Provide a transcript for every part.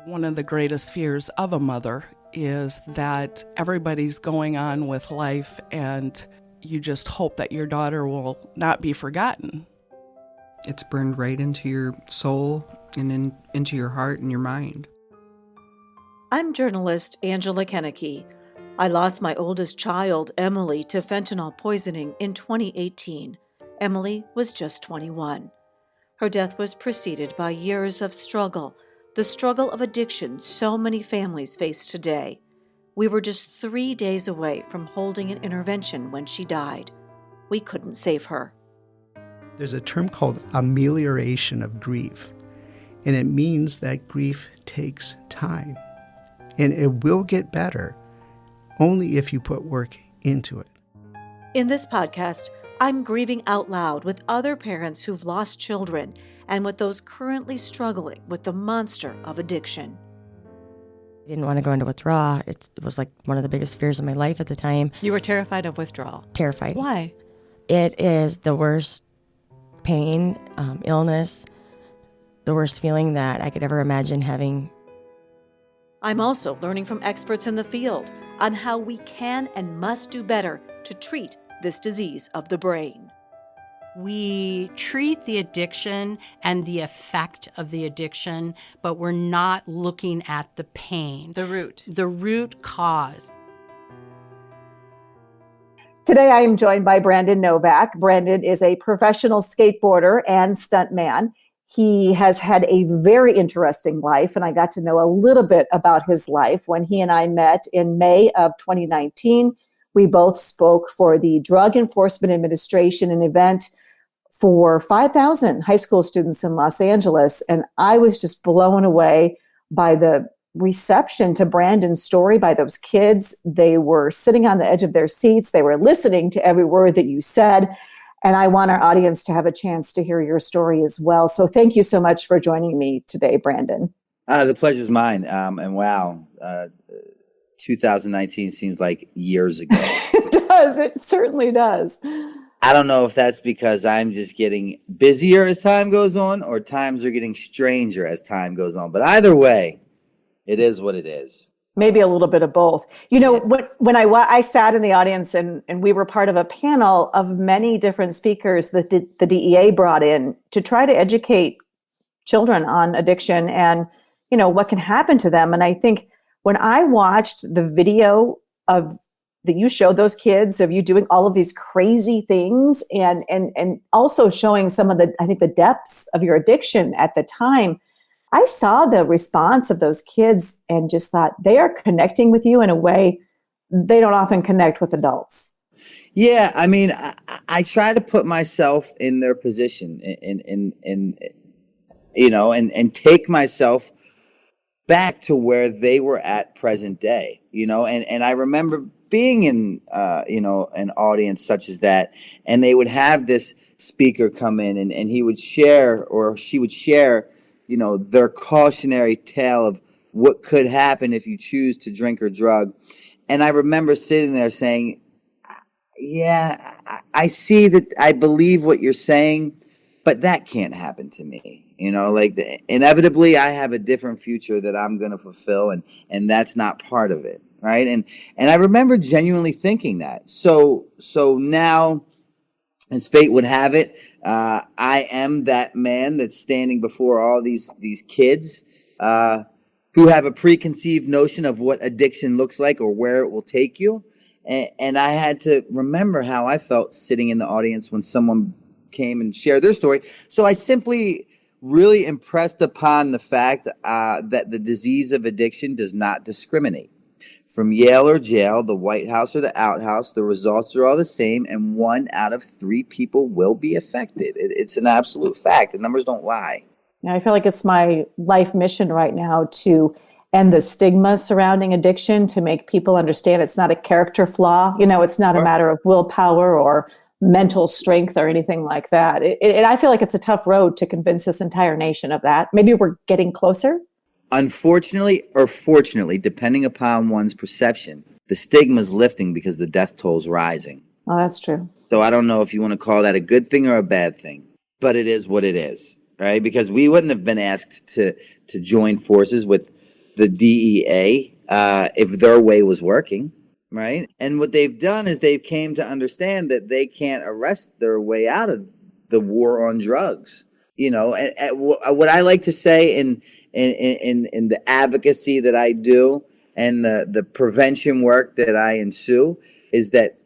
One of the greatest fears of a mother is that everybody's going on with life and you just hope that your daughter will not be forgotten. It's burned right into your soul and into your heart and your mind. I'm journalist Angela Kennecke. I lost my oldest child, Emily, to fentanyl poisoning in 2018. Emily was just 21. Her death was preceded by years of struggle, the struggle of addiction so many families face today. We were just 3 days away from holding an intervention when she died. We couldn't save her. There's a term called amelioration of grief, and it means that grief takes time, and it will get better only if you put work into it. In this podcast, I'm grieving out loud with other parents who've lost children and with those currently struggling with the monster of addiction. I didn't want to go into withdrawal. It was like one of the biggest fears of my life at the time. You were terrified of withdrawal? Terrified. Why? It is the worst pain, illness, the worst feeling that I could ever imagine having. I'm also learning from experts in the field on how we can and must do better to treat this disease of the brain. We treat the addiction and the effect of the addiction, but we're not looking at the pain. The root cause. Today I am joined by Brandon Novak. Brandon is a professional skateboarder and stuntman. He has had a very interesting life, and I got to know a little bit about his life when he and I met in May of 2019. We both spoke for the Drug Enforcement Administration, an event for 5,000 high school students in Los Angeles. And I was just blown away by the reception to Brandon's story by those kids. They were sitting on the edge of their seats. They were listening to every word that you said. And I want our audience to have a chance to hear your story as well. So thank you so much for joining me today, Brandon. The pleasure's mine. And wow, 2019 seems like years ago. It does. It certainly does. I don't know if that's because I'm just getting busier as time goes on or times are getting stranger as time goes on. But either way, it is what it is. Maybe a little bit of both. You know, when I sat in the audience and we were part of a panel of many different speakers that the DEA brought in to try to educate children on addiction and, you know, what can happen to them. And I think when I watched the video that you showed those kids of you doing all of these crazy things and also showing some of the depths of your addiction at the time, I saw the response of those kids and just thought they are connecting with you in a way they don't often connect with adults. Yeah, I mean, I try to put myself in their position and you know, and take myself back to where they were at present day, you know, and I remember being in, you know, an audience such as that, and they would have this speaker come in and he would share or she would share, you know, their cautionary tale of what could happen if you choose to drink or drug. And I remember sitting there saying, yeah, I see that, I believe what you're saying, but that can't happen to me. You know, like inevitably I have a different future that I'm going to fulfill and that's not part of it. Right. And I remember genuinely thinking that. So now, as fate would have it, I am that man that's standing before all these kids who have a preconceived notion of what addiction looks like or where it will take you. And I had to remember how I felt sitting in the audience when someone came and shared their story. So I simply really impressed upon the fact that the disease of addiction does not discriminate. From Yale or jail, the White House or the outhouse, the results are all the same, and 1 out of 3 people will be affected. It's an absolute fact. The numbers don't lie. Now, I feel like it's my life mission right now to end the stigma surrounding addiction, to make people understand it's not a character flaw. You know, it's not a matter of willpower or mental strength or anything like that. I feel like it's a tough road to convince this entire nation of that. Maybe we're getting closer. Unfortunately or fortunately, depending upon one's perception, the stigma is lifting because the death toll is rising. Oh, that's true. So I don't know if you want to call that a good thing or a bad thing, but it is what it is, right? Because we wouldn't have been asked to join forces with the DEA if their way was working, right? And what they've done is they've came to understand that they can't arrest their way out of the war on drugs. And what I like to say in the advocacy that I do and the prevention work that I ensue is that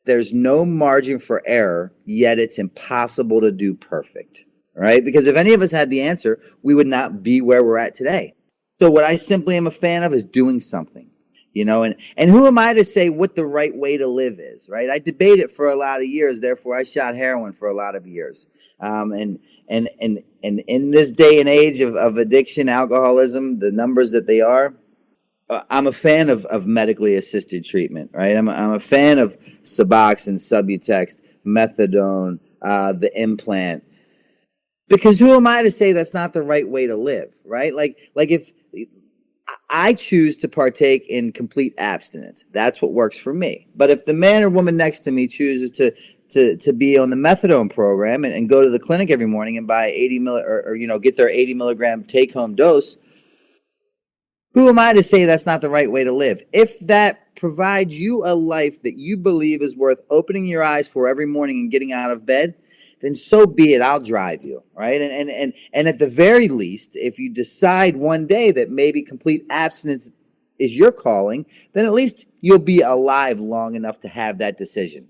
there's no margin for error, yet it's impossible to do perfect, right? Because if any of us had the answer, we would not be where we're at today. So what I simply am a fan of is doing something, and who am I to say what the right way to live is, right? I debated for a lot of years, therefore I shot heroin for a lot of years. And in this day and age of addiction, alcoholism, the numbers that they are, I'm a fan of medically assisted treatment, right? I'm a fan of Suboxone, Subutex, methadone, the implant, because who am I to say that's not the right way to live, right? Like if I choose to partake in complete abstinence, that's what works for me. But if the man or woman next to me chooses to be on the methadone program and go to the clinic every morning and buy 80 or get their 80 milligram take home dose, who am I to say that's not the right way to live? If that provides you a life that you believe is worth opening your eyes for every morning and getting out of bed, then so be it. I'll drive you, right? And at the very least, if you decide one day that maybe complete abstinence is your calling, then at least you'll be alive long enough to have that decision.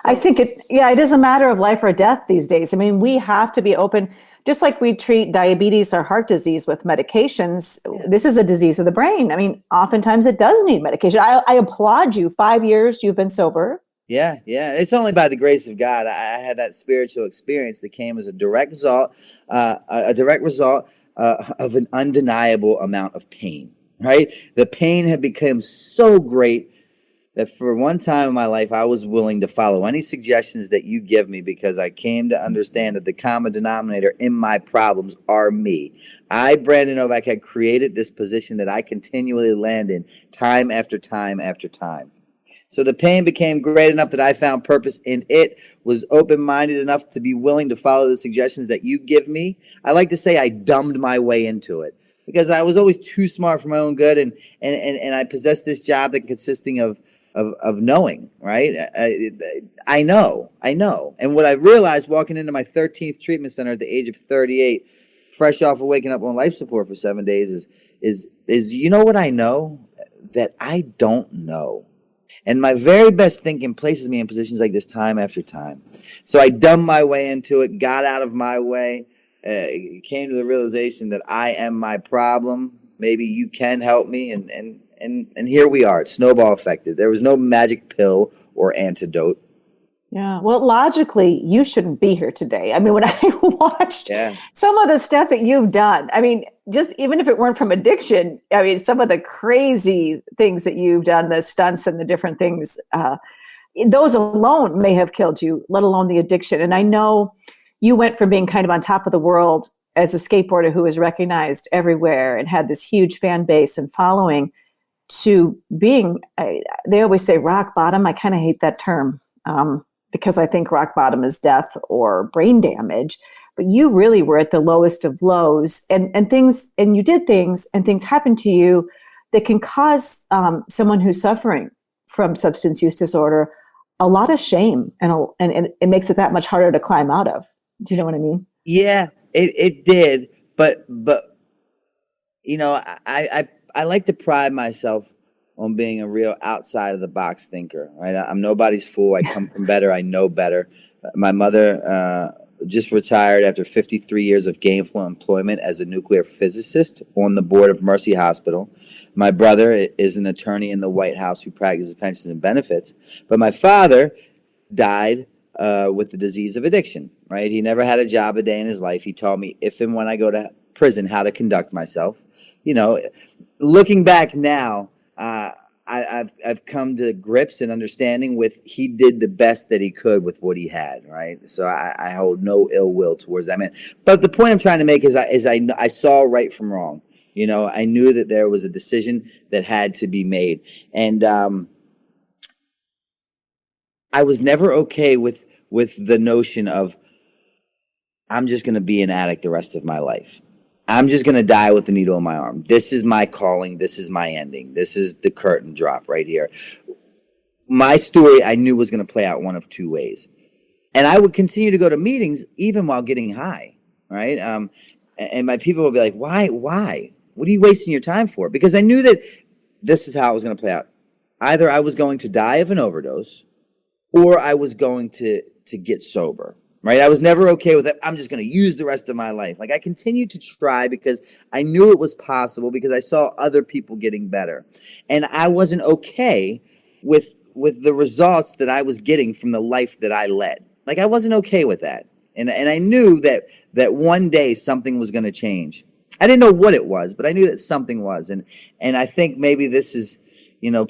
I think it is a matter of life or death these days. I mean, we have to be open, just like we treat diabetes or heart disease with medications. This is a disease of the brain. I mean, oftentimes it does need medication. I applaud you. 5 years you've been sober. Yeah. It's only by the grace of God. I had that spiritual experience that came as a direct result of an undeniable amount of pain, right? The pain had become so great that for one time in my life, I was willing to follow any suggestions that you give me because I came to understand that the common denominator in my problems are me. I, Brandon Novak, had created this position that I continually land in time after time after time. So the pain became great enough that I found purpose in it, was open-minded enough to be willing to follow the suggestions that you give me. I like to say I dumbed my way into it because I was always too smart for my own good, and I possessed this job that consisting of knowing, right? I know. And what I realized walking into my 13th treatment center at the age of 38, fresh off of waking up on life support for 7 days is you know what I know? That I don't know. And my very best thinking places me in positions like this time after time. So I dumbed my way into it, got out of my way, came to the realization that I am my problem. Maybe you can help me, and here we are. It's snowball affected. There was no magic pill or antidote. Yeah. Well, logically, you shouldn't be here today. I mean, when I watched some of the stuff that you've done, I mean, just even if it weren't from addiction, I mean, some of the crazy things that you've done, the stunts and the different things, those alone may have killed you, let alone the addiction. And I know you went from being kind of on top of the world as a skateboarder who was recognized everywhere and had this huge fan base and following to being, they always say rock bottom. I kind of hate that term. Because I think rock bottom is death or brain damage, but you really were at the lowest of lows, and you did things, and things happened to you that can cause someone who's suffering from substance use disorder a lot of shame, and it makes it that much harder to climb out of. Do you know what I mean? Yeah, it did, but I like to pride myself on being a real outside of the box thinker, right? I'm nobody's fool. I come from better. I know better. My mother just retired after 53 years of gainful employment as a nuclear physicist on the board of Mercy Hospital. My brother is an attorney in the White House who practices pensions and benefits. But my father died with the disease of addiction, right? He never had a job a day in his life. He taught me if and when I go to prison how to conduct myself. Looking back now, I've come to grips and understanding with he did the best that he could with what he had, right? So I hold no ill will towards that man. But the point I'm trying to make is I saw right from wrong. I knew that there was a decision that had to be made, and I was never okay with the notion of I'm just going to be an addict the rest of my life. I'm just going to die with the needle in my arm. This is my calling. This is my ending. This is the curtain drop right here. My story I knew was going to play out one of two ways. And I would continue to go to meetings even while getting high, right? And my people would be like, why? What are you wasting your time for? Because I knew that this is how it was going to play out. Either I was going to die of an overdose or I was going to get sober, right? I was never okay with it. I'm just going to use the rest of my life. Like, I continued to try because I knew it was possible, because I saw other people getting better. And I wasn't okay with the results that I was getting from the life that I led. Like, I wasn't okay with that. And I knew that one day something was going to change. I didn't know what it was, but I knew that something was. And I think maybe this is,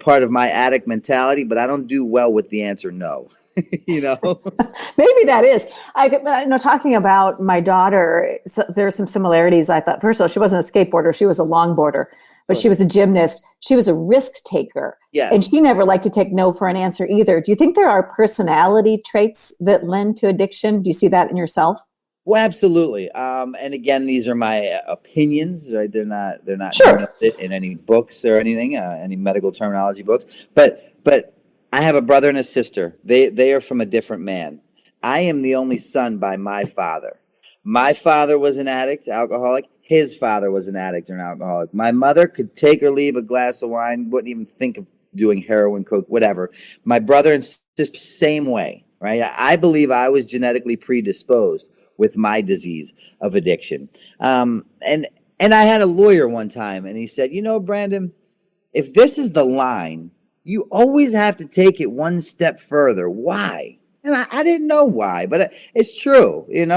part of my addict mentality, but I don't do well with the answer no. Maybe that is. Talking about my daughter, there's some similarities. I thought, first of all, she wasn't a skateboarder. She was a longboarder, but she was a gymnast. She was a risk taker. Yes. And she never liked to take no for an answer either. Do you think there are personality traits that lend to addiction? Do you see that in yourself? Well, absolutely. And again, these are my opinions, right? They're not Sure. in any books or anything, any medical terminology books. But I have a brother and a sister. They are from a different man. I am the only son by my father. My father was an addict, alcoholic. His father was an addict or an alcoholic. My mother could take or leave a glass of wine, wouldn't even think of doing heroin, coke, whatever. My brother and sister, same way, right? I believe I was genetically predisposed with my disease of addiction. And I had a lawyer one time, and he said, Brandon, if this is the line, you always have to take it one step further. Why? And I didn't know why, but it's true, and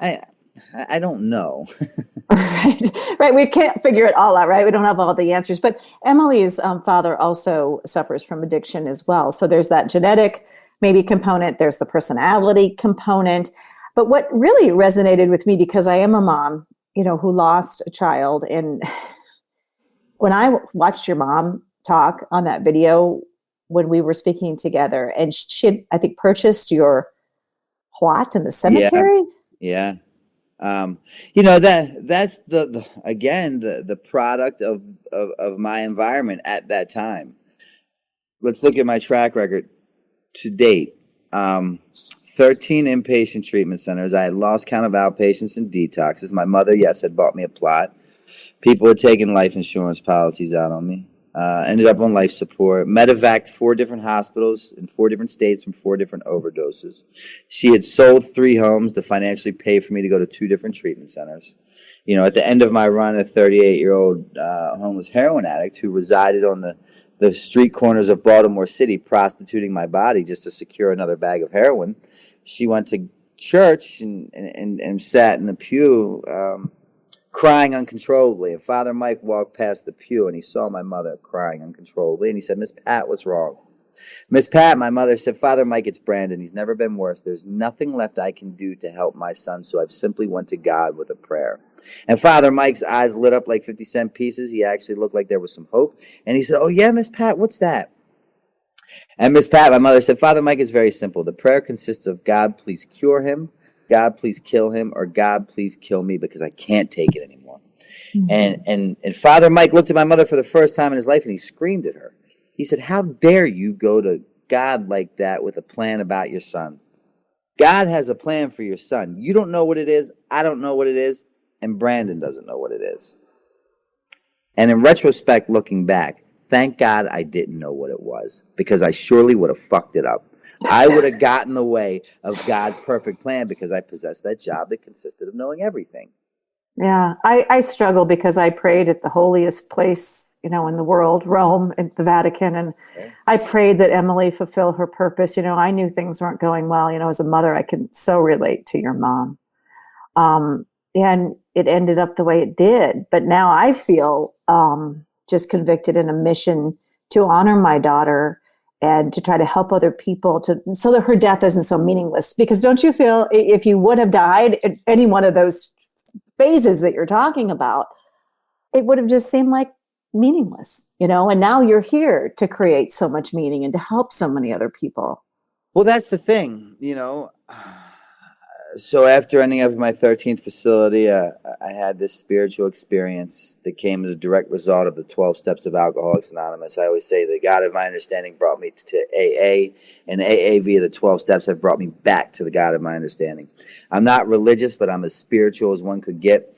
I don't know. Right. We can't figure it all out, right? We don't have all the answers. But Emily's father also suffers from addiction as well. So there's that genetic maybe component. There's the personality component. But what really resonated with me, because I am a mom, who lost a child. And when I watched your mom talk on that video when we were speaking together, and she had, I think, purchased your plot in the cemetery. Yeah. That's the product of my environment at that time. Let's look at my track record to date. 13 inpatient treatment centers. I had lost count of outpatients and detoxes. My mother, yes, had bought me a plot. People had taken life insurance policies out on me. Ended up on life support. Medevaced 4 different hospitals in 4 different states from 4 different overdoses. She had sold 3 homes to financially pay for me to go to 2 different treatment centers. At the end of my run, a 38-year-old homeless heroin addict who resided on the street corners of Baltimore City, prostituting my body just to secure another bag of heroin. She went to church and sat in the pew, crying uncontrollably. And Father Mike walked past the pew, and he saw my mother crying uncontrollably. And he said, "Miss Pat, what's wrong?" Miss Pat, my mother, said, "Father Mike, it's Brandon. He's never been worse. There's nothing left I can do to help my son, so I've simply went to God with a prayer." And Father Mike's eyes lit up like 50-cent pieces. He actually looked like there was some hope. And he said, "Oh, yeah, Miss Pat, what's that?" And Miss Pat, my mother, said, "Father Mike, it's very simple. The prayer consists of, God, please cure him. God, please kill him, or God, please kill me because I can't take it anymore." Mm-hmm. And Father Mike looked at my mother for the first time in his life, and he screamed at her. He said, "How dare you go to God like that with a plan about your son? God has a plan for your son. You don't know what it is. I don't know what it is. And Brandon doesn't know what it is." And in retrospect, looking back, thank God I didn't know what it was, because I surely would have fucked it up. I would have gotten in the way of God's perfect plan because I possessed that job that consisted of knowing everything. Yeah, I struggle because I prayed at the holiest place, in the world, Rome, and the Vatican. And I prayed that Emily fulfill her purpose. I knew things weren't going well. As a mother, I can so relate to your mom. And it ended up the way it did. But now I feel just convicted in a mission to honor my daughter and to try to help other people so that her death isn't so meaningless. Because don't you feel if you would have died at any one of those phases that you're talking about, it would have just seemed like meaningless, and now you're here to create so much meaning and to help so many other people. Well, that's the thing, So after ending up in my 13th facility, I had this spiritual experience that came as a direct result of the 12 steps of Alcoholics Anonymous. I always say the God of my understanding brought me to AA, and AA via the 12 steps have brought me back to the God of my understanding. I'm not religious, but I'm as spiritual as one could get.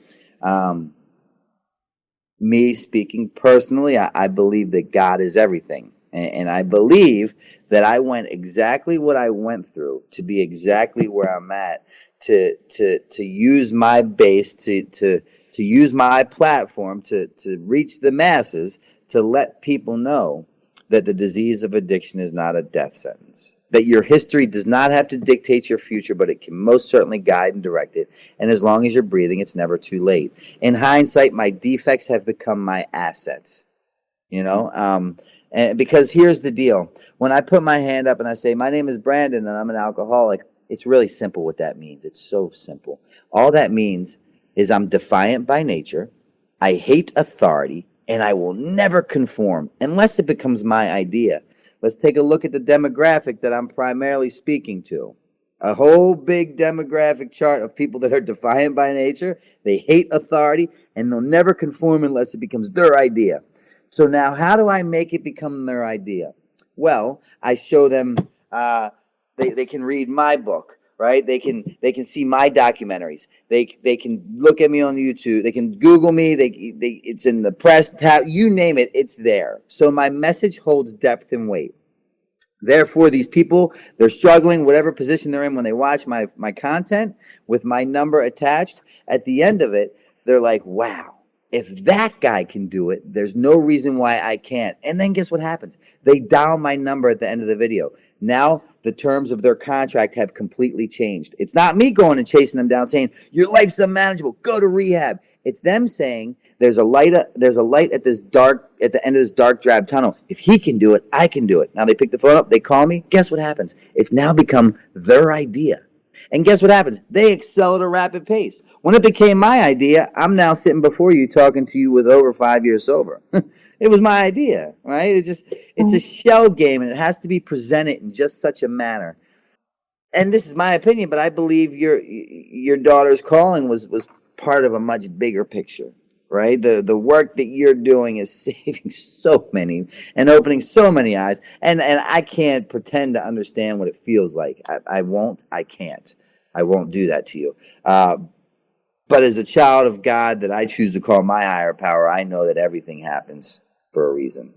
Me speaking personally, I believe that God is everything. And I believe that I went exactly what I went through to be exactly where I'm at, to use my base, to use my platform to reach the masses, to let people know that the disease of addiction is not a death sentence. That your history does not have to dictate your future, but it can most certainly guide and direct it. And as long as you're breathing, it's never too late. In hindsight, my defects have become my assets. And because here's the deal. When I put my hand up and I say, my name is Brandon and I'm an alcoholic, it's really simple what that means. It's so simple. All that means is I'm defiant by nature. I hate authority, and I will never conform unless it becomes my idea. Let's take a look at the demographic that I'm primarily speaking to. A whole big demographic chart of people that are defiant by nature. They hate authority, and they'll never conform unless it becomes their idea. So now, how do I make it become their idea? Well, I show them they can read my book, right? They can see my documentaries. They can look at me on YouTube. They can Google me. It's in the press. You name it, it's there. So my message holds depth and weight. Therefore, these people, they're struggling, whatever position they're in when they watch my content with my number attached. At the end of it, they're like, wow. If that guy can do it, there's no reason why I can't. And then guess what happens? They dial my number at the end of the video. Now the terms of their contract have completely changed. It's not me going and chasing them down saying, your life's unmanageable, go to rehab. It's them saying there's a light at the end of this dark drab tunnel. If he can do it, I can do it. Now they pick the phone up, they call me. Guess what happens? It's now become their idea. And guess what happens? They excel at a rapid pace. When it became my idea, I'm now sitting before you talking to you with over 5 years sober. It was my idea, right? It's a shell game, and it has to be presented in just such a manner. And this is my opinion, but I believe your daughter's calling was part of a much bigger picture, right? The work that you're doing is saving so many and opening so many eyes. And I can't pretend to understand what it feels like. I won't. I can't. I won't do that to you. But as a child of God that I choose to call my higher power, I know that everything happens for a reason.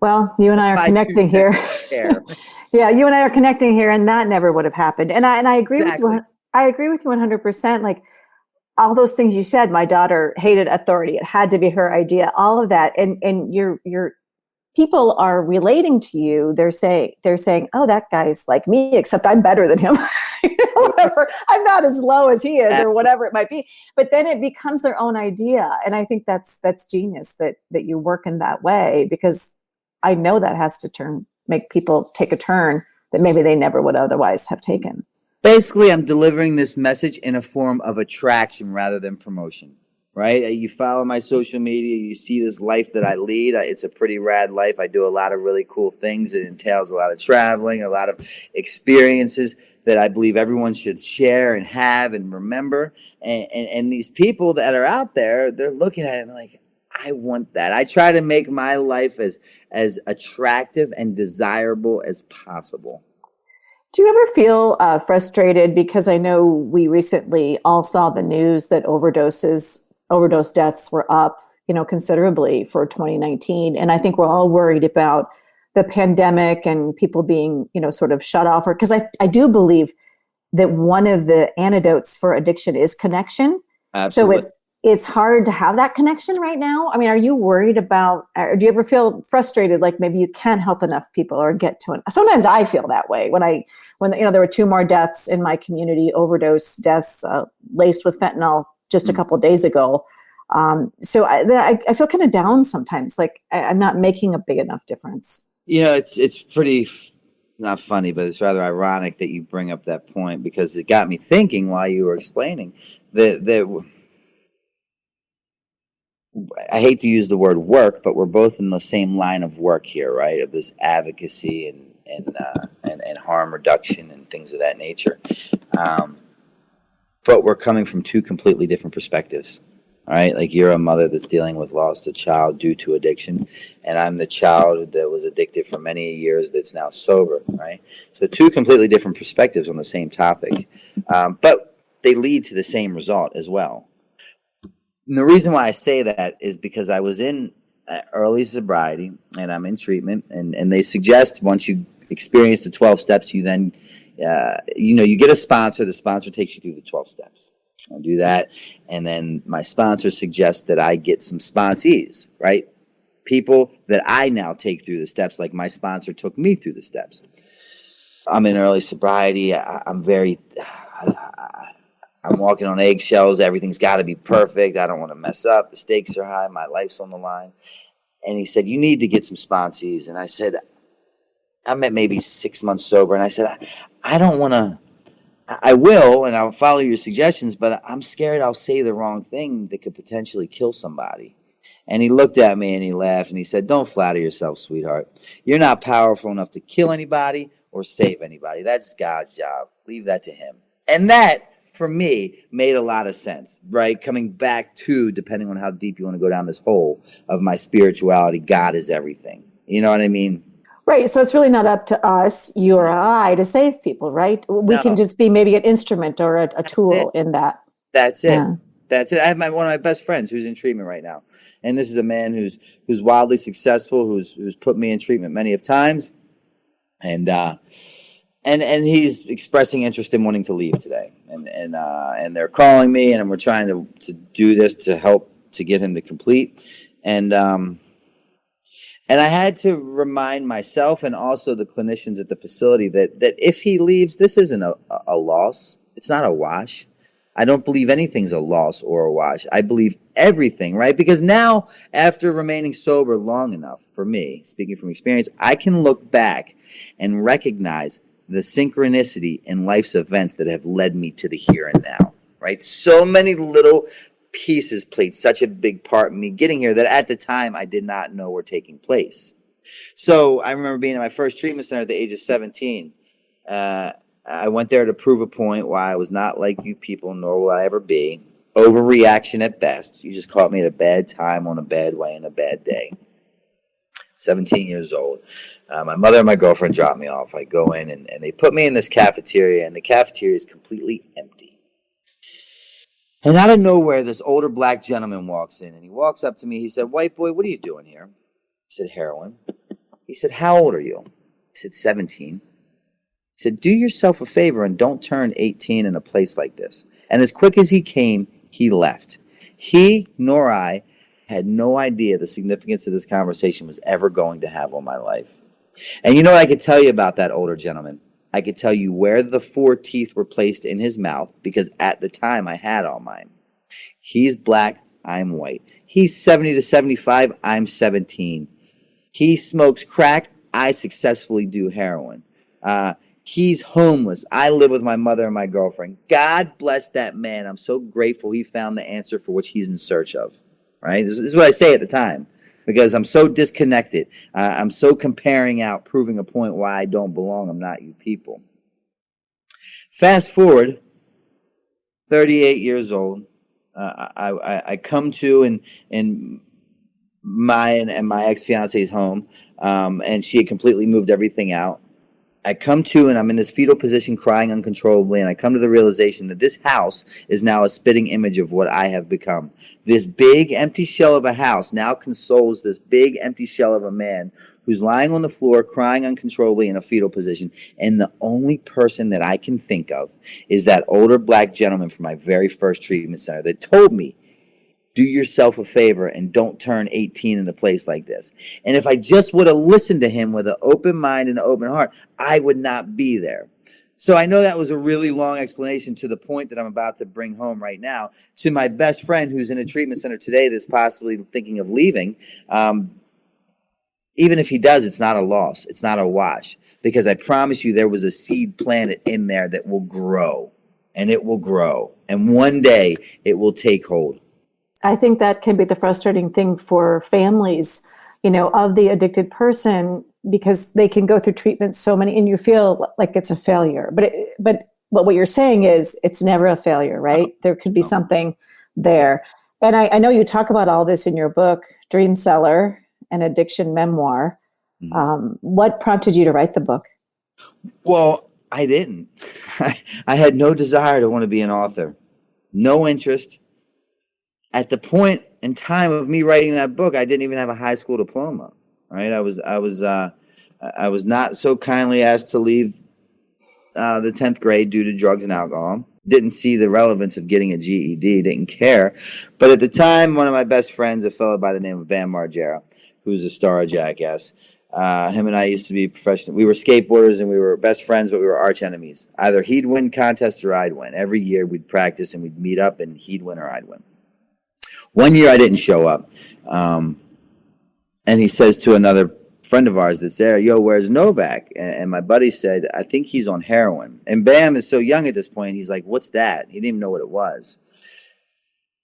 Well, you and I are connecting here. Yeah, you and I are connecting here, and that never would have happened. And I agree with you. I agree with you 100%. Like all those things you said, my daughter hated authority. It had to be her idea. All of that, and your people are relating to you. They're saying, oh, that guy's like me, except I'm better than him. Whatever. I'm not as low as he is, or whatever it might be. But then it becomes their own idea, and I think that's genius that you work in that way, because I know that has to make people take a turn that maybe they never would otherwise have taken. Basically, I'm delivering this message in a form of attraction rather than promotion, right? You follow my social media, you see this life that I lead. It's a pretty rad life. I do a lot of really cool things. It entails a lot of traveling, a lot of experiences that I believe everyone should share and have and remember. And these people that are out there, they're looking at it and like, I want that. I try to make my life as attractive and desirable as possible. Do you ever feel frustrated? Because I know we recently all saw the news that overdose deaths were up, considerably for 2019. And I think we're all worried about the pandemic and people being, sort of shut off. Because I do believe that one of the antidotes for addiction is connection. Absolutely. So it's hard to have that connection right now. I mean, are you worried about, or do you ever feel frustrated, like maybe you can't help enough people or get to it? Sometimes I feel that way when there were 2 more deaths in my community, overdose deaths laced with fentanyl just a couple of days ago. So I feel kind of down sometimes, like I'm not making a big enough difference. It's pretty not funny, but it's rather ironic that you bring up that point, because it got me thinking while you were explaining that I hate to use the word work, but we're both in the same line of work here, right? Of this advocacy and harm reduction and things of that nature. but we're coming from two completely different perspectives. All right, like you're a mother that's dealing with lost a child due to addiction, and I'm the child that was addicted for many years that's now sober. Right, so two completely different perspectives on the same topic, but they lead to the same result as well. And the reason why I say that is because I was in early sobriety and I'm in treatment, and they suggest once you experience the 12 steps, you then, you get a sponsor. The sponsor takes you through the 12 steps. I do that, and then my sponsor suggests that I get some sponsees, right? People that I now take through the steps, like my sponsor took me through the steps. I'm in early sobriety. I'm walking on eggshells. Everything's got to be perfect. I don't want to mess up. The stakes are high. My life's on the line. And he said, you need to get some sponsees. And I said, I'm at maybe 6 months sober. And I said, I don't want to. I will, and I'll follow your suggestions, but I'm scared I'll say the wrong thing that could potentially kill somebody. And he looked at me and he laughed and he said, don't flatter yourself, sweetheart. You're not powerful enough to kill anybody or save anybody. That's God's job. Leave that to him. And that, for me, made a lot of sense, right? Coming back to, depending on how deep you want to go down this hole of my spirituality, God is everything. You know what I mean? Right. So it's really not up to us, you or I, to save people, right? We can just be maybe an instrument or a tool in that. That's it. Yeah. That's it. I have one of my best friends who's in treatment right now. And this is a man who's wildly successful, who's put me in treatment many of times. And he's expressing interest in wanting to leave today. And they're calling me, and we're trying to do this to help to get him to complete. And I had to remind myself and also the clinicians at the facility that if he leaves, this isn't a loss. It's not a wash. I don't believe anything's a loss or a wash. I believe everything, right? Because now, after remaining sober long enough, for me, speaking from experience, I can look back and recognize the synchronicity in life's events that have led me to the here and now, right? So many little pieces played such a big part in me getting here that at the time I did not know were taking place. So I remember being in my first treatment center at the age of 17. I went there to prove a point why I was not like you people, nor will I ever be. Overreaction at best. You just caught me at a bad time on a bad way and a bad day. 17 years old. My mother and my girlfriend dropped me off. I go in and they put me in this cafeteria, and the cafeteria is completely empty. And out of nowhere, this older black gentleman walks in, and he walks up to me. He said, white boy, what are you doing here? I said, heroin. He said, how old are you? I said, 17. He said, do yourself a favor and don't turn 18 in a place like this. And as quick as he came, he left. He nor I had no idea the significance of this conversation was ever going to have on my life. And you know what I could tell you about that older gentleman? I could tell you where the 4 teeth were placed in his mouth because at the time I had all mine. He's black, I'm white. He's 70 to 75, I'm 17. He smokes crack, I successfully do heroin. He's homeless. I live with my mother and my girlfriend. God bless that man. I'm so grateful he found the answer for which he's in search of. Right? This is what I say at the time. Because I'm so disconnected. I'm so comparing out, proving a point why I don't belong. I'm not you people. Fast forward, 38 years old. I come to in my ex-fiance's home, and she had completely moved everything out. I come to and I'm in this fetal position crying uncontrollably, and I come to the realization that this house is now a spitting image of what I have become. This big empty shell of a house now consoles this big empty shell of a man who's lying on the floor crying uncontrollably in a fetal position, and the only person that I can think of is that older black gentleman from my very first treatment center that told me, do yourself a favor and don't turn 18 in a place like this. And if I just would have listened to him with an open mind and an open heart, I would not be there. So I know that was a really long explanation to the point that I'm about to bring home right now to my best friend who's in a treatment center today that's possibly thinking of leaving. Even if he does, it's not a loss. It's not a wash. Because I promise you there was a seed planted in there that will grow. And it will grow. And one day it will take hold. I think that can be the frustrating thing for families, of the addicted person, because they can go through treatment so many, and you feel like it's a failure. But what you're saying is it's never a failure, right? There could be something there. And I know you talk about all this in your book, Dream Seller, an addiction memoir. What prompted you to write the book? Well, I didn't. I had no desire to want to be an author, no interest. At the point in time of me writing that book, I didn't even have a high school diploma. Right? I was not so kindly asked to leave the 10th grade due to drugs and alcohol. Didn't see the relevance of getting a GED. Didn't care. But at the time, one of my best friends, a fellow by the name of Bam Margera, who's a star of Jackass. Him and I used to be professional. We were skateboarders and we were best friends, but we were arch enemies. Either he'd win contests or I'd win. Every year we'd practice and we'd meet up and he'd win or I'd win. One year I didn't show up. And he says to another friend of ours that's there, yo, where's Novak? And my buddy said, I think he's on heroin. And Bam is so young at this point. He's like, what's that? He didn't even know what it was.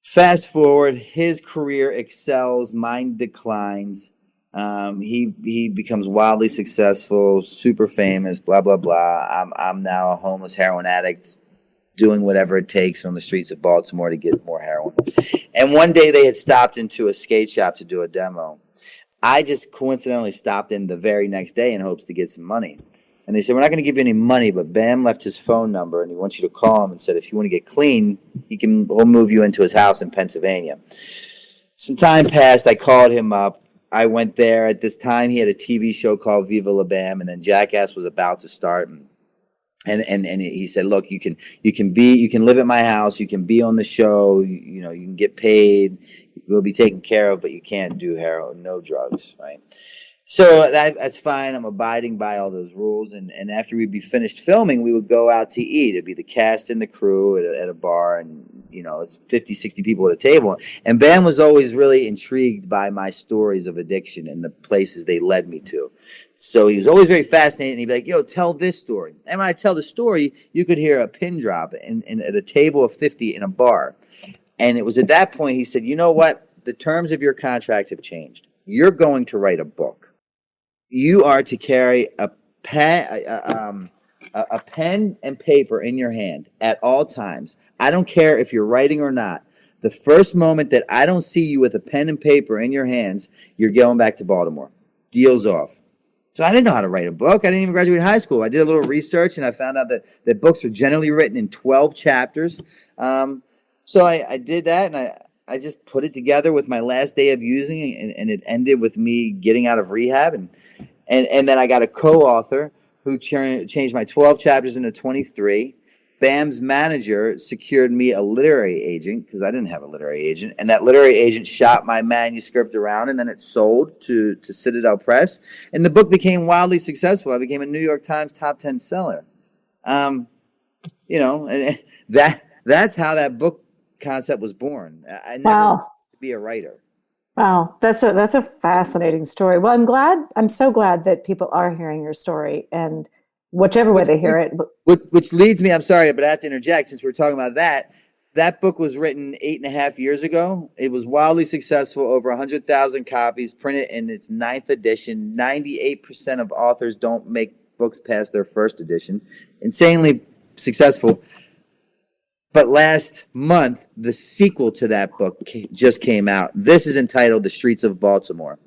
Fast forward, his career excels, mine declines. He becomes wildly successful, super famous, blah, blah, blah. I'm now a homeless heroin addict doing whatever it takes on the streets of Baltimore to get more heroin. And one day they had stopped into a skate shop to do a demo. I just coincidentally stopped in the very next day in hopes to get some money. And they said, we're not going to give you any money, but Bam left his phone number and he wants you to call him and said, if you want to get clean, we'll move you into his house in Pennsylvania. Some time passed. I called him up. I went there. At this time, he had a TV show called Viva La Bam, and then Jackass was about to start. And he said, look, you can live at my house. You can be on the show. You can get paid. We'll be taken care of, but you can't do heroin, no drugs, right? So that's fine. I'm abiding by all those rules. And after we'd be finished filming, we would go out to eat. It'd be the cast and the crew at a bar, and it's 50, 60 people at a table. And Bam was always really intrigued by my stories of addiction and the places they led me to. So he was always very fascinated, and he'd be like, yo, tell this story. And when I tell the story, you could hear a pin drop at a table of 50 in a bar. And it was at that point he said, you know what? The terms of your contract have changed. You're going to write a book. You are to carry a pen and paper in your hand at all times. I don't care if you're writing or not. The first moment that I don't see you with a pen and paper in your hands, you're going back to Baltimore. Deal's off. So I didn't know how to write a book. I didn't even graduate high school. I did a little research, and I found out that books are generally written in 12 chapters. So I did that, and I just put it together with my last day of using it, and it ended with me getting out of rehab. And then I got a co-author who changed my 12 chapters into 23. Bam's manager secured me a literary agent because I didn't have a literary agent. And that literary agent shot my manuscript around, and then it sold to Citadel Press. And the book became wildly successful. I became a New York Times top 10 seller. And that's how that book concept was born. I never wanted to be a writer. Wow, that's a fascinating story. Well, I'm so glad that people are hearing your story, and whichever way they hear it. Which leads me, I'm sorry, but I have to interject since we're talking about that. That book was written 8.5 years ago. It was wildly successful, over 100,000 copies, printed in its 9th edition. 98% of authors don't make books past their first edition. Insanely successful. But last month, the sequel to that book just came out. This is entitled The Streets of Baltimore.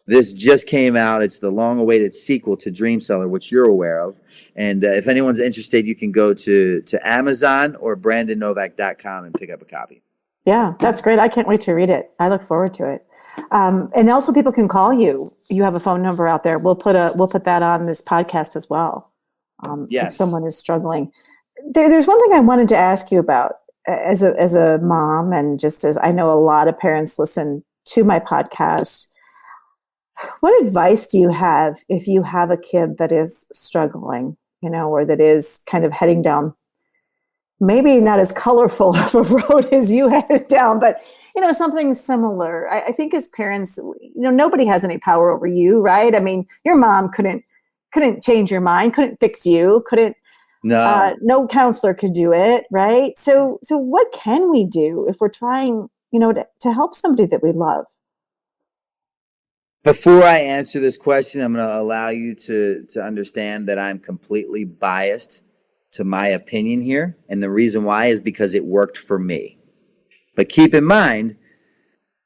This just came out. It's the long-awaited sequel to Dream Seller, which you're aware of. And if anyone's interested, you can go to Amazon or BrandonNovak.com and pick up a copy. Yeah, that's great. I can't wait to read it. I look forward to it. And also, people can call you. You have a phone number out there. We'll put that on this podcast as well. Yes. If someone is struggling. There's one thing I wanted to ask you about as a mom, and just as I know a lot of parents listen to my podcast. What advice do you have if you have a kid that is struggling, or that is kind of heading down, maybe not as colorful of a road as you headed down, but something similar? I think as parents, nobody has any power over you, right? I mean, your mom couldn't change your mind, couldn't fix you, couldn't. No counselor could do it, right? So what can we do if we're trying, to help somebody that we love? Before I answer this question, I'm going to allow you to understand that I'm completely biased to my opinion here. And the reason why is because it worked for me. But keep in mind,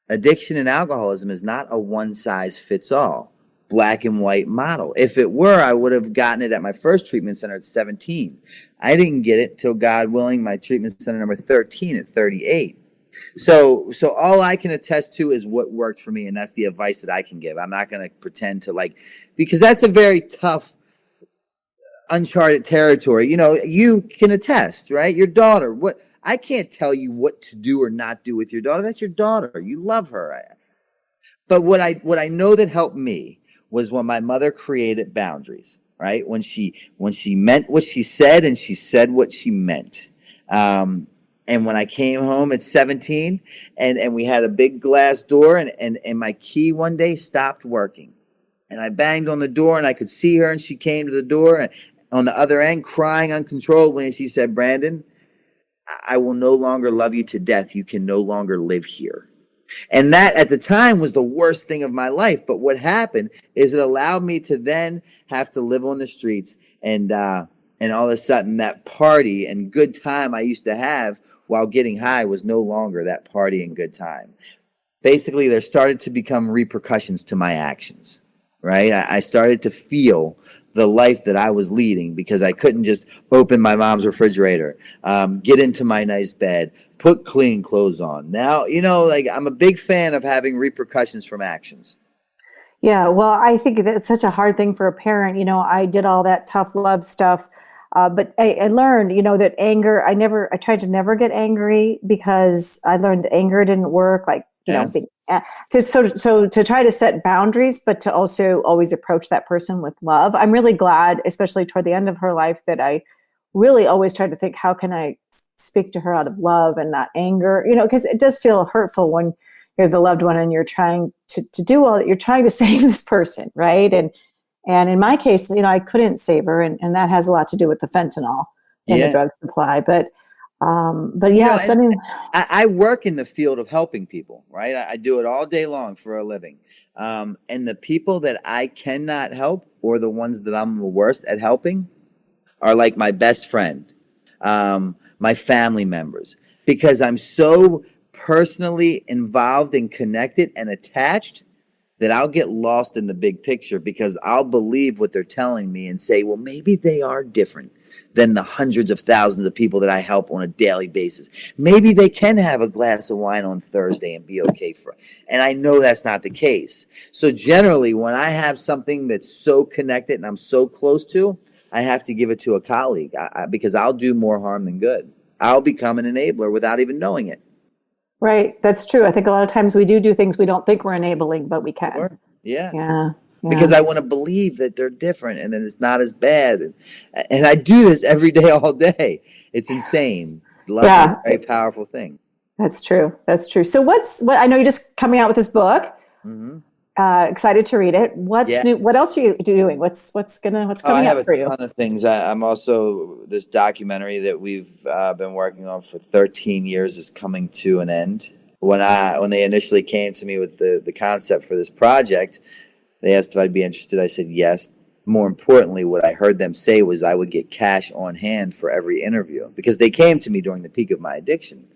addiction and alcoholism is not a one-size-fits-all, black and white model. If it were, I would have gotten it at my first treatment center at 17. I didn't get it till, God willing, my treatment center number 13 at 38. So all I can attest to is what worked for me, and that's the advice that I can give. I'm not going to pretend to because that's a very tough, uncharted territory. You can attest, right? Your daughter, I can't tell you what to do or not do with your daughter. That's your daughter. You love her. But what I know that helped me was when my mother created boundaries, right? When she meant what she said and she said what she meant. And when I came home at 17 and we had a big glass door and my key one day stopped working. And I banged on the door and I could see her and she came to the door and on the other end crying uncontrollably. And she said, "Brandon, I will no longer love you to death. You can no longer live here." And that at the time was the worst thing of my life. But what happened is it allowed me to then have to live on the streets and all of a sudden that party and good time I used to have while getting high was no longer that party and good time. Basically, there started to become repercussions to my actions, right? I started to feel the life that I was leading because I couldn't just open my mom's refrigerator, get into my nice bed, put clean clothes on. Now, I'm a big fan of having repercussions from actions. Yeah, well, I think that's such a hard thing for a parent. I did all that tough love stuff. But I learned, that anger, I tried to never get angry because I learned anger didn't work. To try to set boundaries, but to also always approach that person with love. I'm really glad, especially toward the end of her life, that I really always tried to think, how can I speak to her out of love and not anger? Because it does feel hurtful when you're the loved one and you're trying to do all that. You're trying to save this person, right? And in my case, I couldn't save her, and that has a lot to do with the fentanyl and the drug supply. But yeah, I work in the field of helping people, right? I do it all day long for a living. And the people that I cannot help, or the ones that I'm the worst at helping, are like my best friend, my family members, because I'm so personally involved and connected and attached that I'll get lost in the big picture because I'll believe what they're telling me and say, well, maybe they are different than the hundreds of thousands of people that I help on a daily basis. Maybe they can have a glass of wine on Thursday and be okay and I know that's not the case. So generally, when I have something that's so connected and I'm so close to, I have to give it to a colleague because I'll do more harm than good. I'll become an enabler without even knowing it. Right. That's true. I think a lot of times we do things we don't think we're enabling, but we can. Sure. Yeah. Yeah. Because I want to believe that they're different and that it's not as bad. And I do this every day, all day. It's insane. Love is a very powerful thing. That's true. That's true. So what I know you're just coming out with this book. Mm-hmm. Excited to read it. What's new? What else are you doing? What's coming up for you? I have a ton of things. I'm also, this documentary that we've been working on for 13 years is coming to an end. When they initially came to me with the concept for this project, they asked if I'd be interested. I said yes. More importantly, what I heard them say was I would get cash on hand for every interview because they came to me during the peak of my addiction.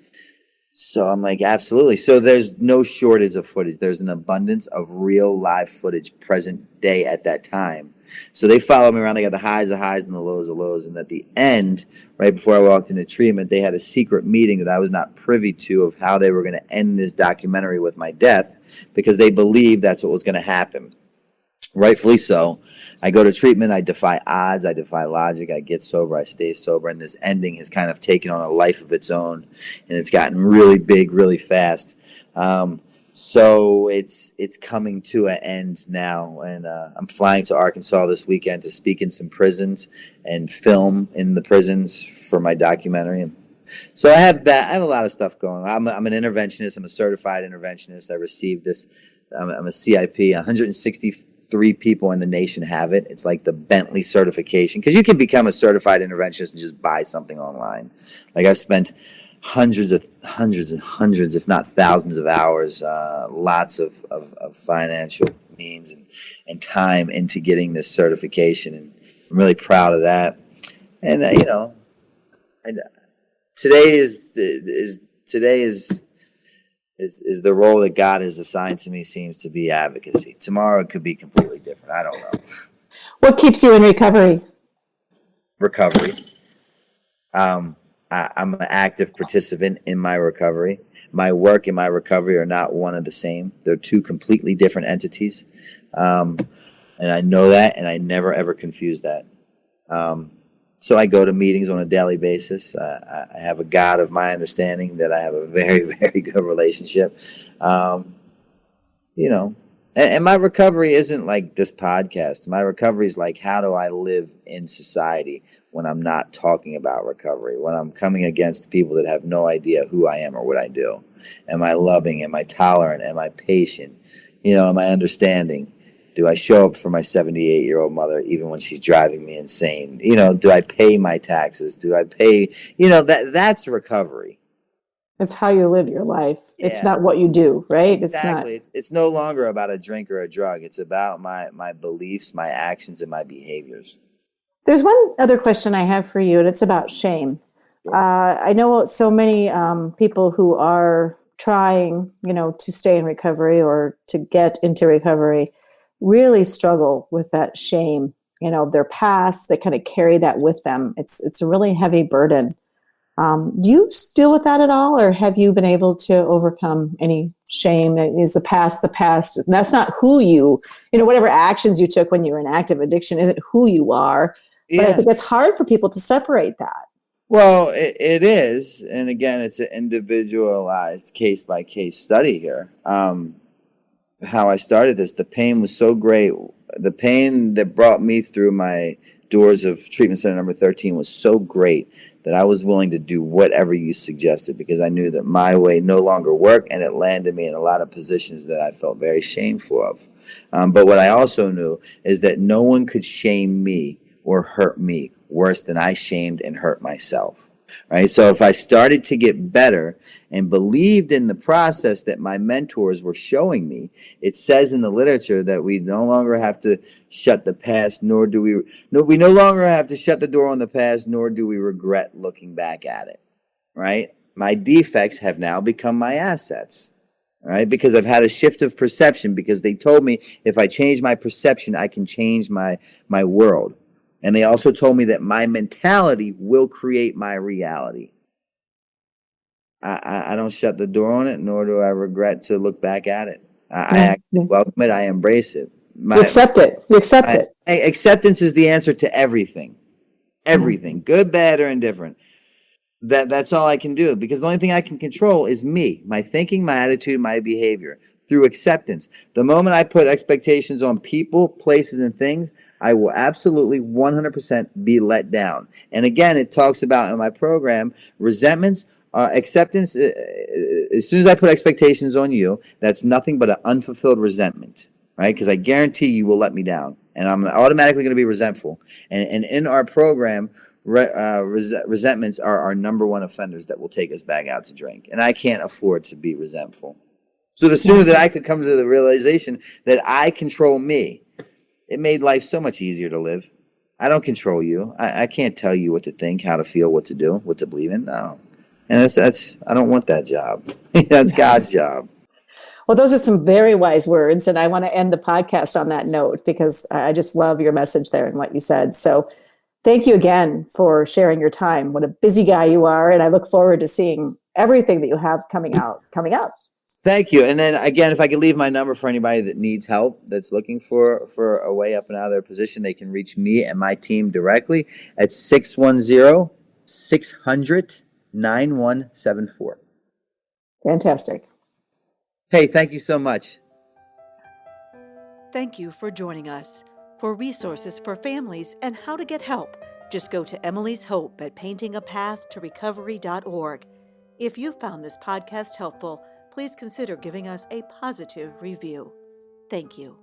So I'm like, absolutely. So there's no shortage of footage. There's an abundance of real live footage present day at that time. So they followed me around. They got the highs of highs and the lows of lows. And at the end, right before I walked into treatment, they had a secret meeting that I was not privy to of how they were going to end this documentary with my death because they believed that's what was going to happen. Rightfully so. I go to treatment. I defy odds. I defy logic. I get sober. I stay sober. And this ending has kind of taken on a life of its own. And it's gotten really big, really fast. So it's coming to an end now. And I'm flying to Arkansas this weekend to speak in some prisons and film in the prisons for my documentary. And so I have that. I have a lot of stuff going on. I'm an interventionist. I'm a certified interventionist. I received this. I'm a CIP. 163 people in the nation have it. It's like the Bentley certification because you can become a certified interventionist and just buy something online. Like I've spent hundreds, if not thousands of hours, lots of financial means and time into getting this certification. And I'm really proud of that. And, today is the role that God has assigned to me seems to be advocacy. Tomorrow it could be completely different. I don't know. What keeps you in recovery? Recovery. I'm an active participant in my recovery. My work and my recovery are not one and the same. They're two completely different entities. And I know that, and I never, ever confuse that. So I go to meetings on a daily basis. I have a God of my understanding that I have a very, very good relationship. And my recovery isn't like this podcast. My recovery is like, how do I live in society when I'm not talking about recovery, when I'm coming against people that have no idea who I am or what I do? Am I loving? Am I tolerant? Am I patient? Am I understanding? Do I show up for my 78-year-old mother even when she's driving me insane? Do I pay my taxes? Do I pay, that's recovery. It's how you live your life. Yeah. It's not what you do, right? Exactly. It's no longer about a drink or a drug. It's about my beliefs, my actions, and my behaviors. There's one other question I have for you, and it's about shame. I know so many people who are trying, to stay in recovery or to get into recovery really struggle with that shame, their past. They kind of carry that with them. It's a really heavy burden. Do you deal with that at all, or have you been able to overcome any shame? Is the past the past? That's not who whatever actions you took when you were in active addiction isn't who you are. But I think it's hard for people to separate that. Well, it is. And again, it's an individualized case-by-case study here. How I started this, the pain was so great. The pain that brought me through my doors of treatment center number 13 was so great that I was willing to do whatever you suggested, because I knew that my way no longer worked, and it landed me in a lot of positions that I felt very shameful of. But what I also knew is that no one could shame me or hurt me worse than I shamed and hurt myself. Right? So if I started to get better and believed in the process that my mentors were showing me, it says in the literature that we no longer have to shut the past, we no longer have to shut the door on the past, nor do we regret looking back at it. Right? My defects have now become my assets. Right? Because I've had a shift of perception, because they told me if I change my perception, I can change my world. And they also told me that my mentality will create my reality. I don't shut the door on it, nor do I regret to look back at it. I actually welcome it. I embrace it. You accept it. Acceptance is the answer to everything. Everything. Good, bad, or indifferent. That's all I can do, because the only thing I can control is me, my thinking, my attitude, my behavior. Through acceptance. The moment I put expectations on people, places, and things, I will absolutely 100% be let down. And again, it talks about in my program, resentments, acceptance. As soon as I put expectations on you, that's nothing but an unfulfilled resentment, right? Because I guarantee you will let me down, and I'm automatically going to be resentful. And in our program, resentments are our number one offenders that will take us back out to drink. And I can't afford to be resentful. So the sooner that I could come to the realization that I control me, it made life so much easier to live. I don't control you. I can't tell you what to think, how to feel, what to do, what to believe in. No. And that's I don't want that job. That's God's job. Well, those are some very wise words. And I want to end the podcast on that note, because I just love your message there and what you said. So thank you again for sharing your time. What a busy guy you are. And I look forward to seeing everything that you have coming up. Thank you. And then again, if I could leave my number for anybody that needs help, that's looking for a way up and out of their position, they can reach me and my team directly at 610-600-9174. Fantastic. Hey, thank you so much. Thank you for joining us. For resources for families and how to get help, just go to Emily's Hope at paintingapathtorecovery.org. If you found this podcast helpful, please consider giving us a positive review. Thank you.